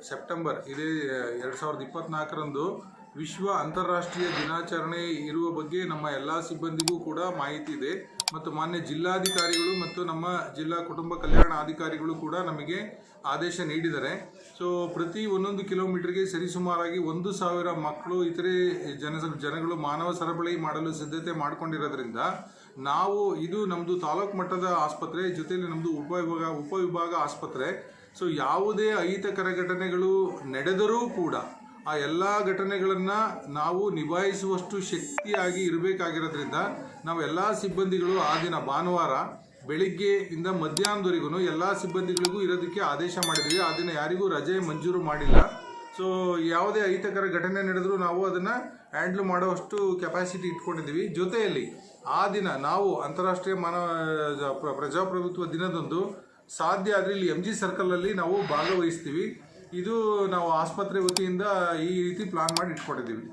September ಇದೇ 2024ರಂದು ವಿಶ್ವ ಅಂತಾರಾಷ್ಟ್ರೀಯ ದಿನಾಚರಣೆ ಇರುವ ಬಗ್ಗೆ ನಮ್ಮ ಎಲ್ಲ ಸಿಬ್ಬಂದಿಗೂ ಕೂಡ ಮಾಹಿತಿ ಇದೆ ಮತ್ತು ಮಾನ್ಯ ಜಿಲ್ಲಾಧಿಕಾರಿಗಳು ಮತ್ತು ನಮ್ಮ ಜಿಲ್ಲಾ ಕುಟುಂಬ ಕಲ್ಯಾಣ ಅಧಿಕಾರಿಗಳು ಕೂಡ ನಮಗೆ ಆದೇಶ ನೀಡಿದ್ದಾರೆ. ಸೊ ಪ್ರತಿ 1 ಕಿಲೋಮೀಟರ್ಗೆ ಸರಿಸುಮಾರಾಗಿ 1,000 ಮಕ್ಕಳು ಇತರೆ ಜನಗಳು ಮಾನವ ಸರಪಳಿ ಮಾಡಲು ಸಿದ್ಧತೆ ಮಾಡಿಕೊಂಡಿರೋದ್ರಿಂದ ನಾವು ಇದು ನಮ್ಮದು ತಾಲೂಕು ಮಟ್ಟದ ಆಸ್ಪತ್ರೆ ಜೊತೆಯಲ್ಲಿ ನಮ್ಮದು ಉಪವಿಭಾಗ ಆಸ್ಪತ್ರೆ. ಸೊ ಯಾವುದೇ ಅಹಿತಕರ ಘಟನೆಗಳು ನಡೆದರೂ ಕೂಡ ಆ ಎಲ್ಲ ಘಟನೆಗಳನ್ನು ನಾವು ನಿಭಾಯಿಸುವಷ್ಟು ಶಕ್ತಿಯಾಗಿ ಇರಬೇಕಾಗಿರೋದ್ರಿಂದ ನಾವು ಎಲ್ಲ ಸಿಬ್ಬಂದಿಗಳು ಆ ದಿನ ಭಾನುವಾರ ಬೆಳಿಗ್ಗೆಯಿಂದ ಮಧ್ಯಾಹ್ನದವರೆಗೂ ಎಲ್ಲ ಸಿಬ್ಬಂದಿಗಳಿಗೂ ಇರೋದಕ್ಕೆ ಆದೇಶ ಮಾಡಿದ್ವಿ. ಆ ದಿನ ಯಾರಿಗೂ ರಜೆ ಮಂಜೂರು ಮಾಡಿಲ್ಲ. ಸೊ ಯಾವುದೇ ಅಹಿತಕರ ಘಟನೆ ನಡೆದರೂ ನಾವು ಅದನ್ನು ಹ್ಯಾಂಡ್ಲ್ ಮಾಡುವಷ್ಟು ಕೆಪಾಸಿಟಿ ಇಟ್ಕೊಂಡಿದ್ದೀವಿ. ಜೊತೆಯಲ್ಲಿ ಆ ದಿನ ನಾವು ಅಂತಾರಾಷ್ಟ್ರೀಯ ಪ್ರಜಾಪ್ರಭುತ್ವ ದಿನದಂದು ಸಾಧ್ಯ ಆದರೆ ಇಲ್ಲಿ MG ಸರ್ಕಲಲ್ಲಿ ನಾವು ಭಾಗವಹಿಸ್ತೀವಿ. ಇದು ನಾವು ಆಸ್ಪತ್ರೆ ವತಿಯಿಂದ ಈ ರೀತಿ ಪ್ಲಾನ್ ಮಾಡಿ ಇಟ್ಕೊಂಡಿದ್ದೀವಿ.